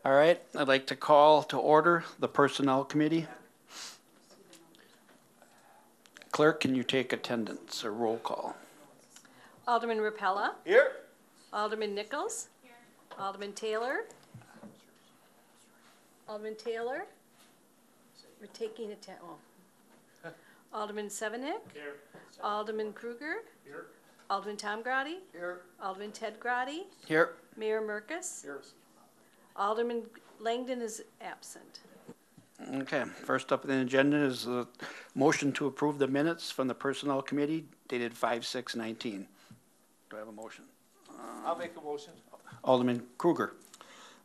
All right, I'd like to call to order the Personnel Committee. Clerk, can you take attendance or roll call? Alderman Rapella. Here. Alderman Nichols. Here. Alderman Taylor. Alderman Taylor. We're taking oh. Alderman Sevenik. Here. Alderman Kruger. Here. Alderman Tom Grady. Here. Alderman Ted Grady. Here. Mayor Merkus. Here. Alderman Langdon is absent. Okay, first up on the agenda is the motion to approve the minutes from the Personnel Committee dated 5/6/19. Do I have a motion? I'll make a motion. Alderman Kruger.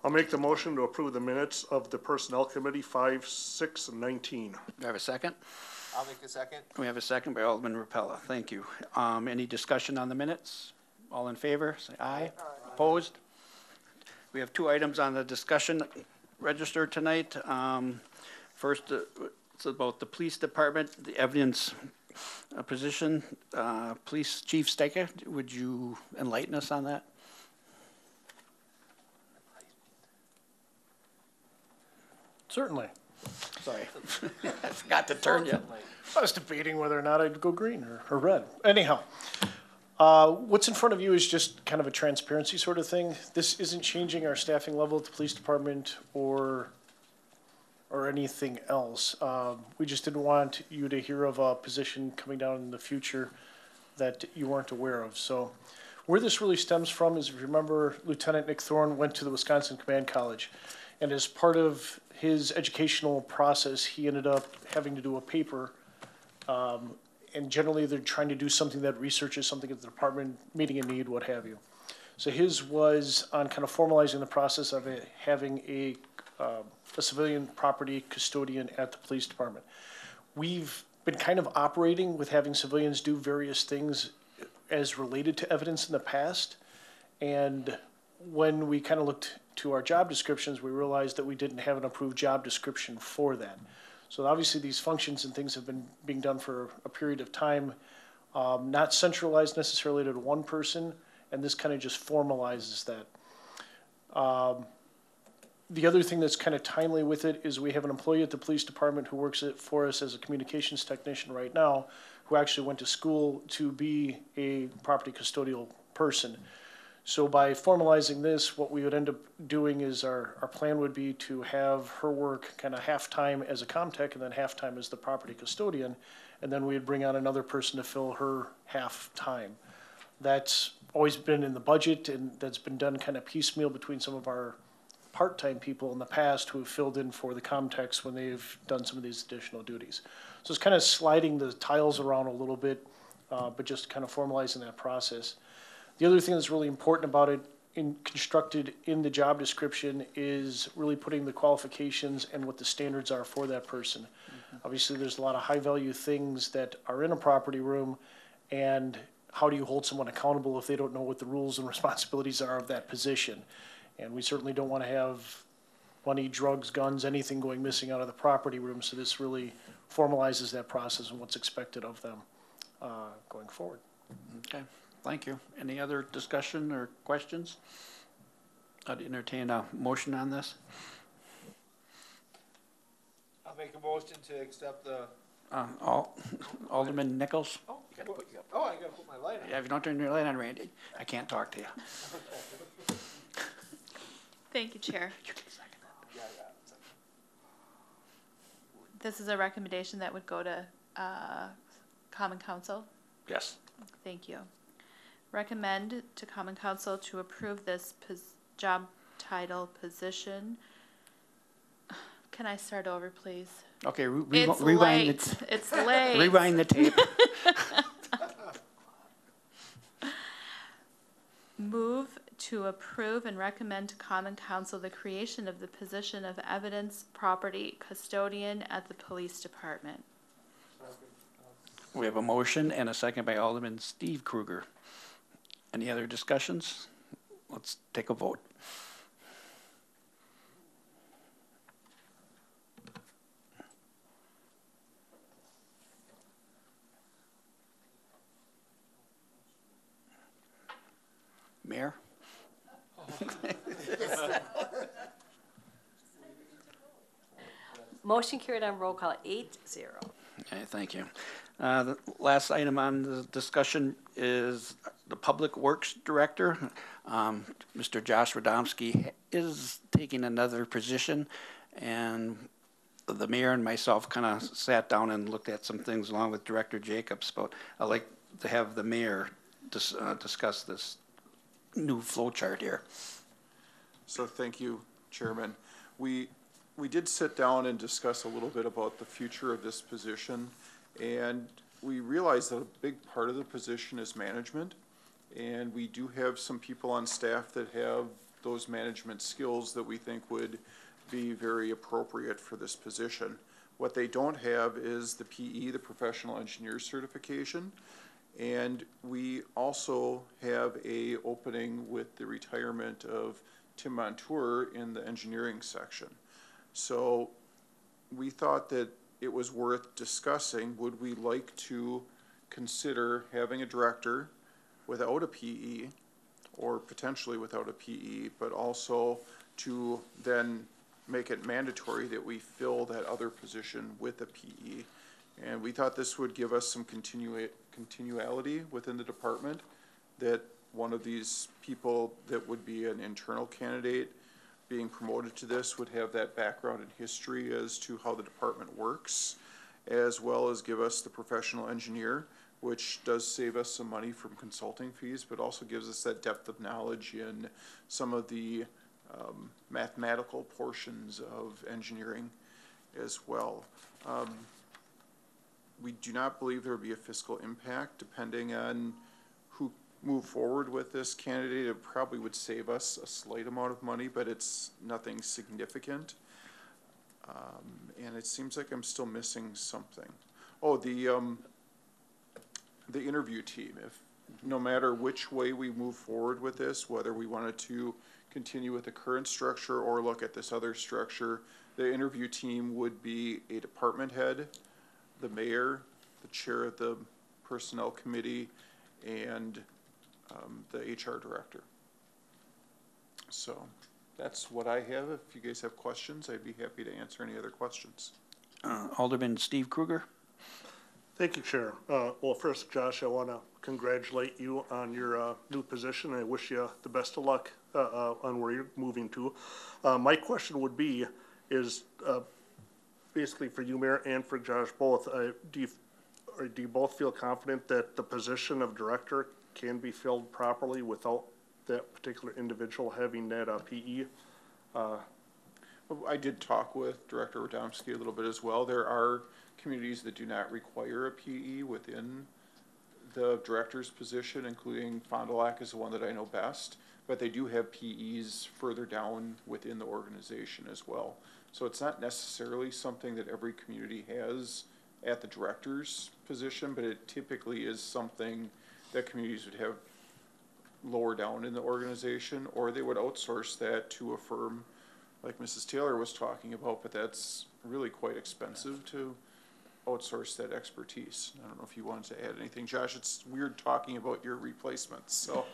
I'll make the motion to approve the minutes of the Personnel Committee 5/6/19. Do I have a second? I'll make a second. We have a second by Alderman Rapella. Thank you. Any discussion on the minutes? All in favor, say aye. Opposed? We have two items on the discussion register tonight. First, it's about the police department, the evidence position. Police Chief Stecker, would you enlighten us on that? Certainly. Sorry, I forgot to turn you. I was debating whether or not I'd go green or red. Anyhow, what's in front of you is just kind of a transparency sort of thing. This isn't changing our staffing level at the police department or anything else. We just didn't want you to hear of a position coming down in the future that you weren't aware of. So where this really stems from is, if you remember, Lieutenant Nick Thorne went to the Wisconsin Command College. And as part of his educational process, he ended up having to do a paper. And generally, they're trying to do something that researches something at the department, meeting a need, what have you. So his was on kind of formalizing the process of having a civilian property custodian at the police department. We've been kind of operating with having civilians do various things as related to evidence in the past. And when we kind of looked to our job descriptions, we realized that we didn't have an approved job description for that. So obviously these functions and things have been being done for a period of time, not centralized necessarily to one person, and this kind of just formalizes that. The other thing that's kind of timely with it is we have an employee at the police department who works for us as a communications technician right now, who actually went to school to be a property custodial person. So by formalizing this, what we would end up doing is our plan would be to have her work kind of half-time as a comtech and then half-time as the property custodian, and then we'd bring on another person to fill her half-time. That's always been in the budget, and that's been done kind of piecemeal between some of our part-time people in the past who have filled in for the comtechs when they've done some of these additional duties. So it's kind of sliding the tiles around a little bit, but just kind of formalizing that process. The other thing that's really important about it, constructed in the job description, is really putting the qualifications and what the standards are for that person. Mm-hmm. Obviously, there's a lot of high-value things that are in a property room, and how do you hold someone accountable if they don't know what the rules and responsibilities are of that position? And we certainly don't want to have money, drugs, guns, anything going missing out of the property room, so this really formalizes that process and what's expected of them going forward. Okay. Thank you. Any other discussion or questions? I'd entertain a motion on this. I'll make a motion to accept the. Alderman Nichols. Oh, I gotta put my light on. Yeah, if you don't turn your light on, Randy, I can't talk to you. Thank you, Chair. You can second that. Yeah. This is a recommendation that would go to Common Council. Yes. Thank you. Recommend to Common Council to approve this job title position. Can I start over, please? Okay, It's rewind late. It's late. Rewind the tape. Move to approve and recommend to Common Council the creation of the position of evidence property custodian at the police department. We have a motion and a second by Alderman Steve Kruger. Any other discussions? Let's take a vote. Mayor? Motion carried on roll call 8-0. Okay, thank you. The last item on the discussion is the Public Works Director. Mr. Josh Radomski is taking another position, and the mayor and myself kind of sat down and looked at some things along with Director Jacobs, but I'd like to have the mayor discuss this new flow chart here. So thank you, Chairman. We did sit down and discuss a little bit about the future of this position, and we realized that a big part of the position is management, and we do have some people on staff that have those management skills that we think would be very appropriate for this position. What they don't have is the PE, the Professional Engineer Certification, and we also have a opening with the retirement of Tim Montour in the engineering section. So we thought that it was worth discussing. Would we like to consider having a director without a PE, or potentially without a PE, but also to then make it mandatory that we fill that other position with a PE? And we thought this would give us some continuality within the department, that one of these people that would be an internal candidate being promoted to this would have that background and history as to how the department works, as well as give us the professional engineer, which does save us some money from consulting fees, but also gives us that depth of knowledge in some of the mathematical portions of engineering as well. We do not believe there will be a fiscal impact depending on who move forward with this candidate. It probably would save us a slight amount of money, but it's nothing significant. And it seems like I'm still missing something. Oh, the interview team. If no matter which way we move forward with this, whether we wanted to continue with the current structure or look at this other structure, the interview team would be a department head, the mayor, the chair of the personnel committee, and the HR director. So that's what I have. If you guys have questions, I'd be happy to answer any other questions. Alderman Steve Kruger. Thank you, Chair. Well, first, Josh, I want to congratulate you on your new position. I wish you the best of luck on where you're moving to. My question would be, is basically for you, Mayor, and for Josh both, do you both feel confident that the position of director can be filled properly without that particular individual having that PE? I did talk with Director Radomski a little bit as well. There are communities that do not require a PE within the director's position, including Fond du Lac is the one that I know best, but they do have PEs further down within the organization as well. So it's not necessarily something that every community has at the director's position, but it typically is something that communities would have lower down in the organization, or they would outsource that to a firm like Mrs. Taylor was talking about, but that's really quite expensive to outsource that expertise. I don't know if you wanted to add anything. Josh, it's weird talking about your replacements, so.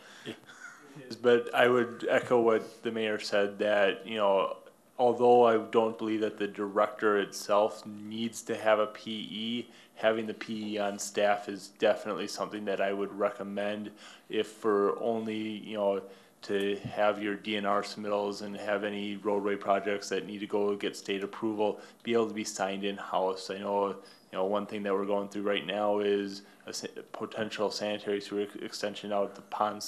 But I would echo what the mayor said, that, you know, although I don't believe that the director itself needs to have a PE, having the PE on staff is definitely something that I would recommend, if for only, you know, to have your DNR submittals and have any roadway projects that need to go get state approval, be able to be signed in-house. I know, you know, one thing that we're going through right now is a potential sanitary sewer extension out at the pond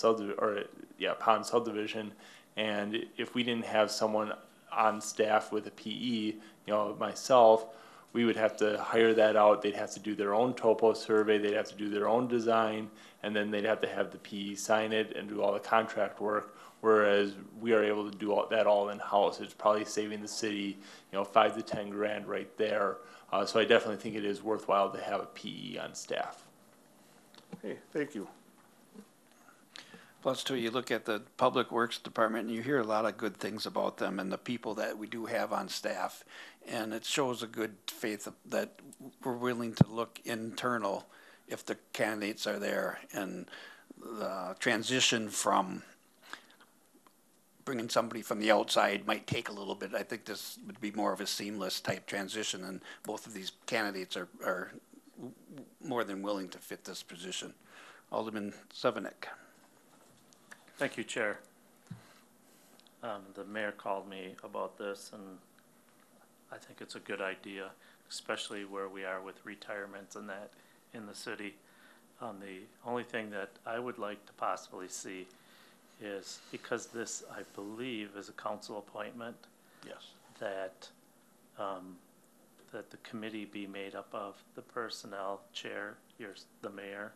subdivision, and if we didn't have someone on staff with a PE, you know, myself, we would have to hire that out. They'd have to do their own topo survey, they'd have to do their own design, and then they'd have to have the PE sign it and do all the contract work, whereas we are able to do that all in-house. It's probably saving the city, you know, $5 to $10 grand right there. So I definitely think it is worthwhile to have a PE on staff. Okay, thank you. Plus, too, you look at the Public Works Department, and you hear a lot of good things about them and the people that we do have on staff. And it shows a good faith that we're willing to look internal if the candidates are there. And the transition from bringing somebody from the outside might take a little bit. I think this would be more of a seamless type transition, and both of these candidates are more than willing to fit this position. Alderman Severnick. Thank you, Chair. The mayor called me about this, and I think it's a good idea, especially where we are with retirements and that in the city. The only thing that I would like to possibly see is, because this, I believe, is a council appointment, Yes. that that the committee be made up of the personnel chair, the mayor,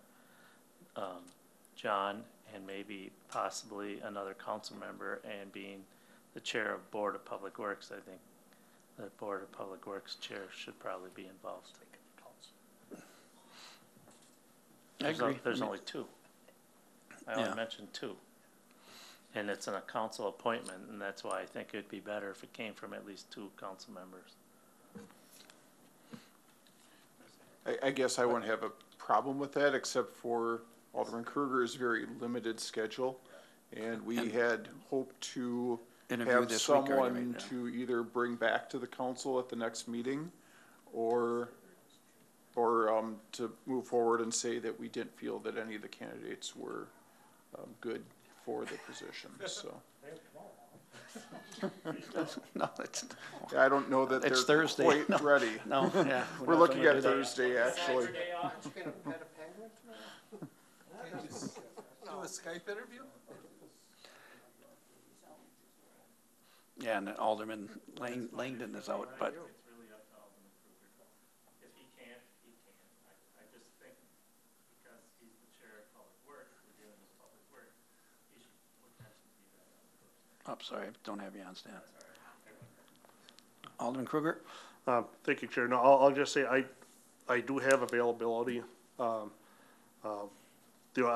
John, and maybe possibly another council member, and being the chair of Board of Public Works. I think the Board of Public Works chair should probably be involved. I agree. There's only two. I Yeah. only mentioned two. And it's in a council appointment, and that's why I think it'd be better if it came from at least two council members. I guess I wouldn't have a problem with that, except for Alderman Kruger's very limited schedule. And we had hoped to Interview have this week already, someone right now. to either bring back to the council at the next meeting, or to move forward and say that we didn't feel that any of the candidates were good for the position, so. No, it's, I don't know that It's they're Thursday. quite No. ready. no, yeah. We're not looking gonna at do that. Thursday, actually. Do a Skype interview? Yeah, and Alderman Langdon is out, but It's really up to Alderman Kruger. If he can't, he can't. I just think because he's the chair of Public Works, we're dealing with Public Works, he should potentially be that. oh, sorry, I don't have you on stand. Alderman Kruger. Thank you, Chair. No, I'll just say I do have availability. I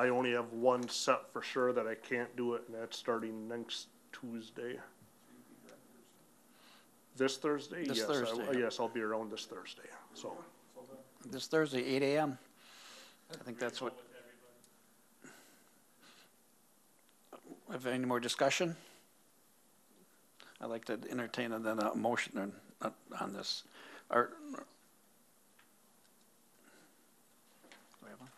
only have one set for sure that I can't do it, and that's starting next Tuesday. This Thursday? This Yes, Thursday. yes, I'll be around this Thursday, so. This Thursday, 8 a.m. I think that's what. Have any more discussion? I'd like to entertain and then a motion on this. Or, do we have one?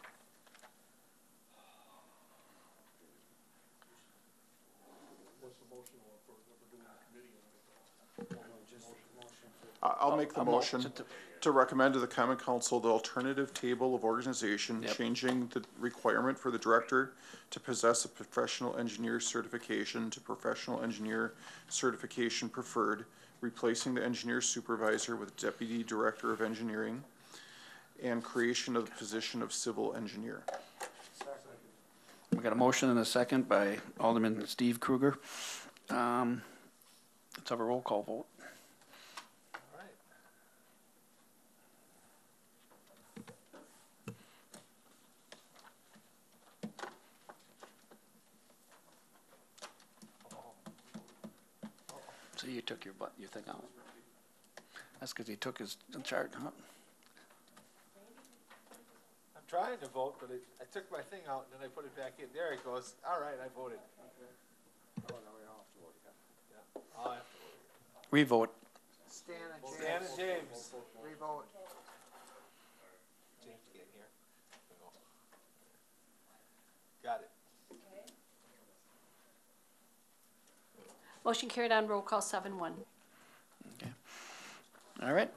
I'll make the A motion to- to recommend to the common council the alternative table of organization, Yep. changing the requirement for the director to possess a professional engineer certification to professional engineer certification preferred, replacing the engineer supervisor with deputy director of engineering, and creation of the position of civil engineer. We got a motion and a second by Alderman Steve Kruger. Let's have a roll call vote. All right. So you took your thing out. That's because he took his chart, huh? I'm trying to vote, but I took my thing out and then I put it back in. There it goes. All right, I voted. Oh, no, we don't have to vote again. Yeah, I'll have to vote. Revote. Stan and James. Revote. James, get here. There we go. Got it. Motion carried on roll call 7-1. Okay. All right.